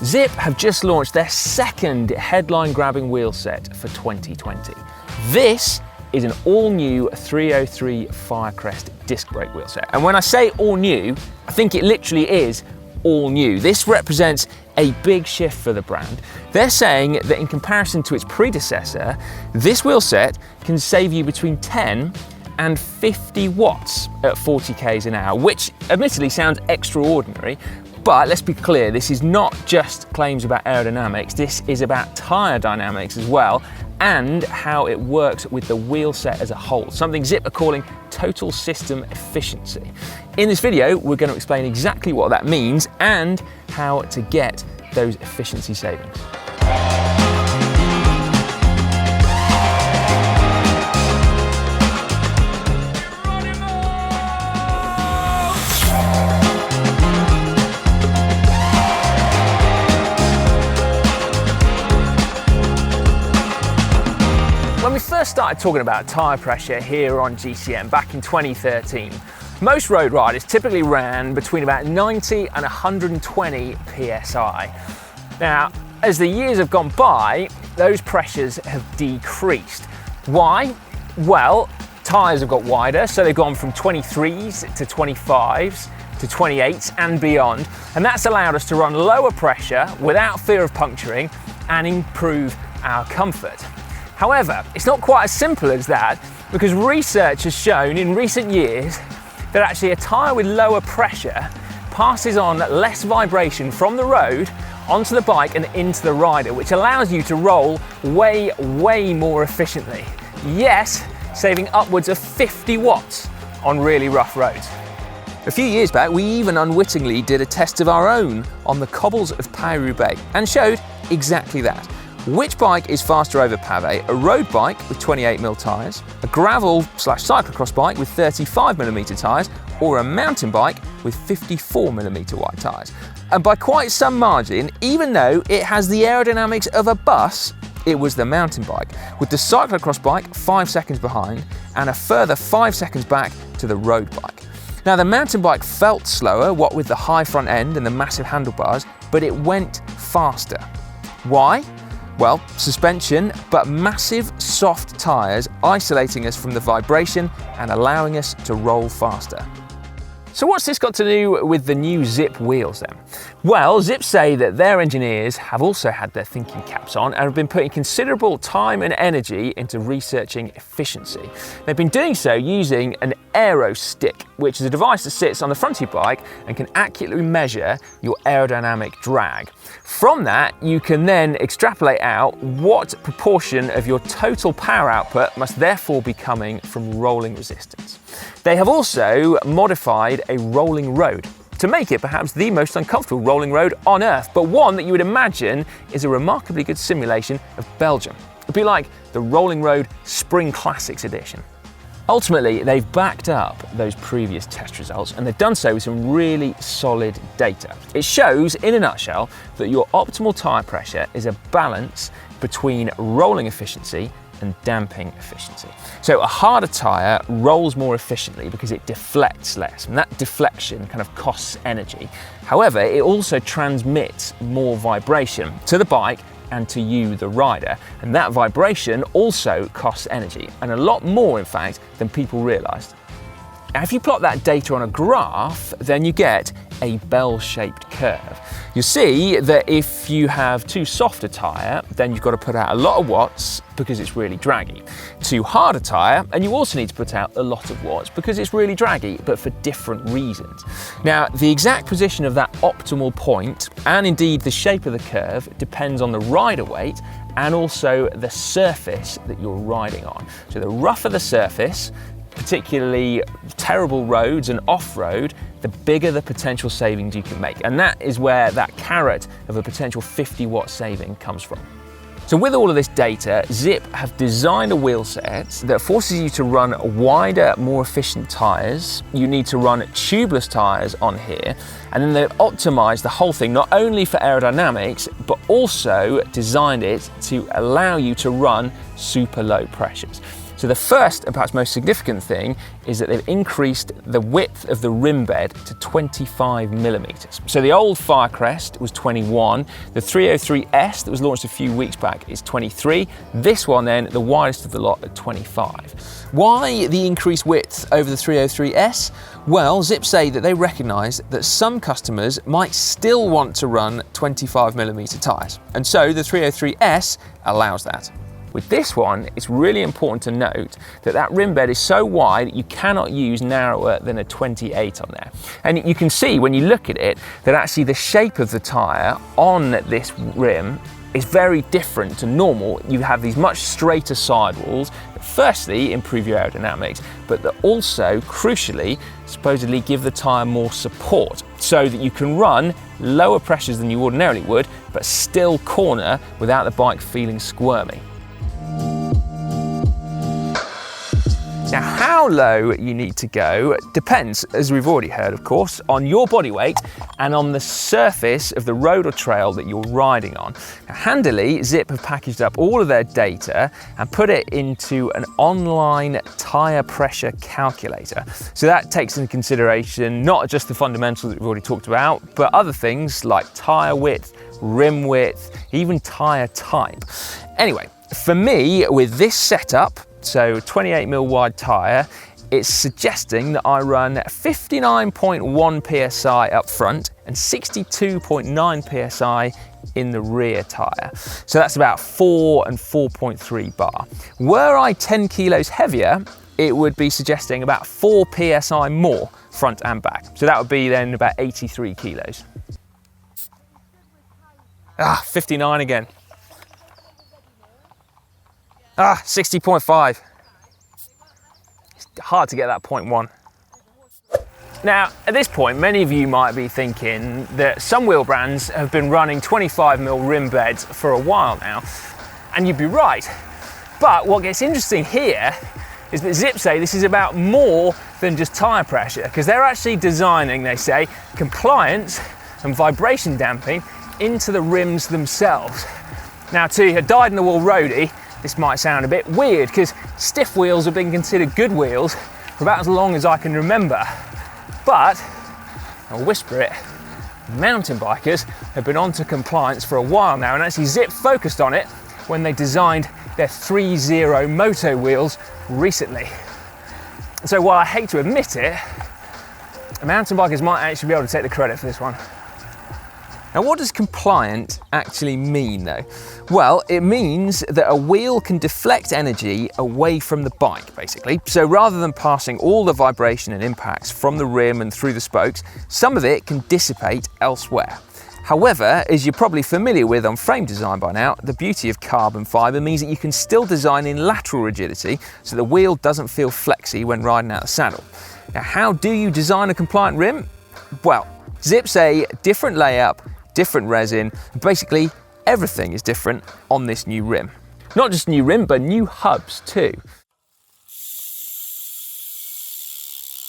Zipp have just launched their second headline-grabbing wheel set for 2020. This is an all-new 303 Firecrest disc brake wheel set. And when I say all new, I think it literally is all new. This represents a big shift for the brand. They're saying that in comparison to its predecessor, this wheel set can save you between 10 and 50 watts at 40 k's an hour, which admittedly sounds extraordinary. But let's be clear, this is not just claims about aerodynamics, this is about tyre dynamics as well, and how it works with the wheel set as a whole, something Zipp are calling total system efficiency. In this video, we're going to explain exactly what that means and how to get those efficiency savings. When we first started talking about tyre pressure here on GCN back in 2013, most road riders typically ran between about 90 and 120 psi. Now, as the years have gone by, those pressures have decreased. Why? Well, tyres have got wider, so they've gone from 23s to 25s to 28s and beyond, and that's allowed us to run lower pressure without fear of puncturing and improve our comfort. However, it's not quite as simple as that, because research has shown in recent years that actually a tyre with lower pressure passes on less vibration from the road onto the bike and into the rider, which allows you to roll way more efficiently. Yes, saving upwards of 50 watts on really rough roads. A few years back, we even unwittingly did a test of our own on the cobbles of Tyre and showed exactly that. Which bike is faster over pavé? A road bike with 28mm tyres, a gravel/cyclocross bike with 35mm tyres, or a mountain bike with 54mm wide tyres? And by quite some margin, even though it has the aerodynamics of a bus, it was the mountain bike, with the cyclocross bike 5 seconds behind and a further 5 seconds back to the road bike. Now, the mountain bike felt slower, what with the high front end and the massive handlebars, but it went faster. Why? Well, suspension, but massive soft tyres isolating us from the vibration and allowing us to roll faster. So what's this got to do with the new Zipp wheels then? Well, Zipp say that their engineers have also had their thinking caps on and have been putting considerable time and energy into researching efficiency. They've been doing so using an aero stick, which is a device that sits on the front of your bike and can accurately measure your aerodynamic drag. From that, you can then extrapolate out what proportion of your total power output must therefore be coming from rolling resistance. They have also modified a rolling road to make it perhaps the most uncomfortable rolling road on Earth, but one that you would imagine is a remarkably good simulation of Belgium. It'd be like the Rolling Road Spring Classics edition. Ultimately, they've backed up those previous test results, and they've done so with some really solid data. It shows, in a nutshell, that your optimal tyre pressure is a balance between rolling efficiency and damping efficiency. So a harder tyre rolls more efficiently because it deflects less, and that deflection kind of costs energy. However, it also transmits more vibration to the bike and to you, the rider, and that vibration also costs energy, and a lot more in fact than people realised. Now, if you plot that data on a graph, then you get a bell-shaped curve. You see that if you have too soft a tyre, then you've got to put out a lot of watts because it's really draggy. Too hard a tyre, and you also need to put out a lot of watts because it's really draggy, but for different reasons. Now, the exact position of that optimal point, and indeed the shape of the curve, depends on the rider weight and also the surface that you're riding on. So the rougher the surface, particularly terrible roads and off-road, the bigger the potential savings you can make. And that is where that carrot of a potential 50-watt saving comes from. So with all of this data, Zipp have designed a wheel set that forces you to run wider, more efficient tyres. You need to run tubeless tyres on here, and then they've optimized the whole thing not only for aerodynamics, but also designed it to allow you to run super low pressures. So the first and perhaps most significant thing is that they've increased the width of the rim bed to 25 millimeters. So the old Firecrest was 21, the 303S that was launched a few weeks back is 23, this one then, the widest of the lot at 25. Why the increased width over the 303S? Well, Zipp say that they recognise that some customers might still want to run 25mm tyres, and so the 303S allows that. With this one, it's really important to note that that rim bed is so wide you cannot use narrower than a 28 on there. And you can see when you look at it that actually the shape of the tyre on this rim is very different to normal. You have these much straighter sidewalls that firstly improve your aerodynamics, but that also, crucially, supposedly give the tyre more support so that you can run lower pressures than you ordinarily would, but still corner without the bike feeling squirmy. Now, how low you need to go depends, as we've already heard, of course, on your body weight and on the surface of the road or trail that you're riding on. Now, handily, Zipp have packaged up all of their data and put it into an online tyre pressure calculator. So that takes into consideration not just the fundamentals that we've already talked about, but other things like tyre width, rim width, even tyre type. Anyway, for me, with this setup, so 28mm wide tyre, it's suggesting that I run 59.1 psi up front and 62.9 psi in the rear tyre. So that's about 4 and 4.3 bar. Were I 10 kilos heavier, it would be suggesting about 4 psi more front and back. So that would be then about 83 kilos. 59 again. 60.5. It's hard to get that 0.1. Now, at this point, many of you might be thinking that some wheel brands have been running 25mm rim beds for a while now, and you'd be right. But what gets interesting here is that Zipp say this is about more than just tyre pressure, because they're actually designing, they say, compliance and vibration damping into the rims themselves. Now, to a dyed-in-the-wool roadie, this might sound a bit weird because stiff wheels have been considered good wheels for about as long as I can remember. But, I'll whisper it, mountain bikers have been onto compliance for a while now, and actually Zipp focused on it when they designed their 3.0 moto wheels recently. So while I hate to admit it, mountain bikers might actually be able to take the credit for this one. Now, what does compliant actually mean though? Well, it means that a wheel can deflect energy away from the bike, basically. So rather than passing all the vibration and impacts from the rim and through the spokes, some of it can dissipate elsewhere. However, as you're probably familiar with on frame design by now, the beauty of carbon fibre means that you can still design in lateral rigidity so the wheel doesn't feel flexy when riding out the saddle. Now, how do you design a compliant rim? Well, Zipp say different layup, different resin, basically everything is different on this new rim. Not just new rim, but new hubs too.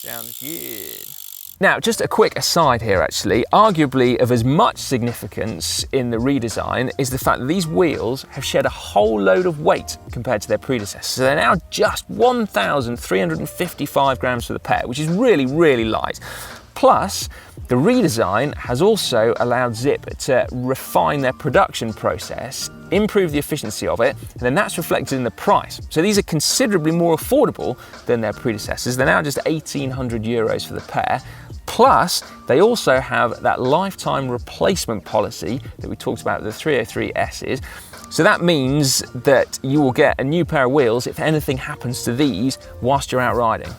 Sounds good. Now, just a quick aside here actually, arguably of as much significance in the redesign is the fact that these wheels have shed a whole load of weight compared to their predecessors. So they're now just 1,355 grams for the pair, which is really, really light. Plus, the redesign has also allowed Zipp to refine their production process, improve the efficiency of it, and then that's reflected in the price. So these are considerably more affordable than their predecessors. They're now just 1,800 euros for the pair. Plus, they also have that lifetime replacement policy that we talked about with the 303S's. So that means that you will get a new pair of wheels if anything happens to these whilst you're out riding.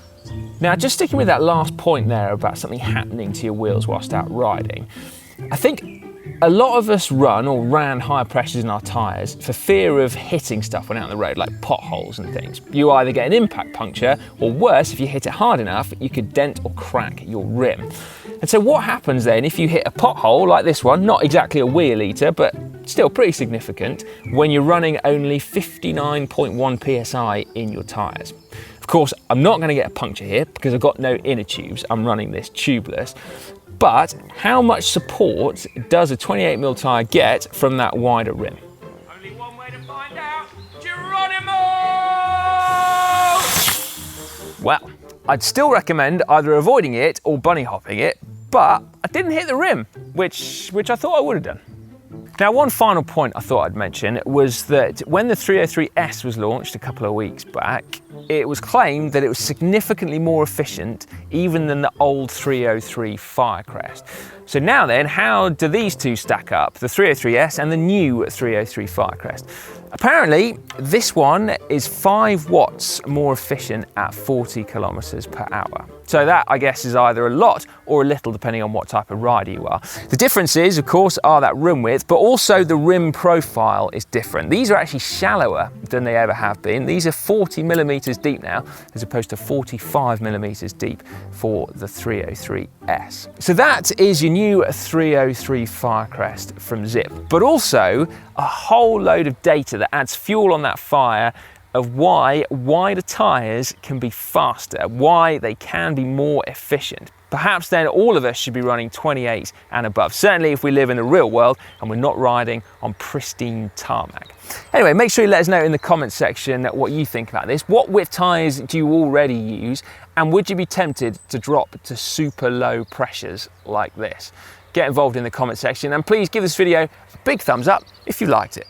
Now, just sticking with that last point there about something happening to your wheels whilst out riding, I think a lot of us run or ran higher pressures in our tyres for fear of hitting stuff when out on the road, like potholes and things. You either get an impact puncture, or worse, if you hit it hard enough, you could dent or crack your rim. And so what happens then if you hit a pothole like this one, not exactly a wheel eater, but still pretty significant, when you're running only 59.1 psi in your tyres? Of course, I'm not going to get a puncture here because I've got no inner tubes. I'm running this tubeless. But how much support does a 28mm tyre get from that wider rim? Only one way to find out. Geronimo! Well, I'd still recommend either avoiding it or bunny hopping it, but I didn't hit the rim, which I thought I would have done. Now, one final point I thought I'd mention was that when the 303S was launched a couple of weeks back, it was claimed that it was significantly more efficient even than the old 303 Firecrest. So now then, how do these two stack up, the 303S and the new 303 Firecrest? Apparently, this one is 5 watts more efficient at 40 kilometers per hour. So that, I guess, is either a lot or a little, depending on what type of rider you are. The differences, of course, are that rim width, but also the rim profile is different. These are actually shallower than they ever have been. These are 40 millimeters deep now, as opposed to 45 millimeters deep for the 303S. So that is your new 303 Firecrest from Zipp, but also a whole load of data that adds fuel on that fire of why wider tyres can be faster, why they can be more efficient. Perhaps then all of us should be running 28 and above, certainly if we live in the real world and we're not riding on pristine tarmac. Anyway, make sure you let us know in the comments section what you think about this. What width tyres do you already use? And would you be tempted to drop to super low pressures like this? Get involved in the comment section, and please give this video a big thumbs up if you liked it.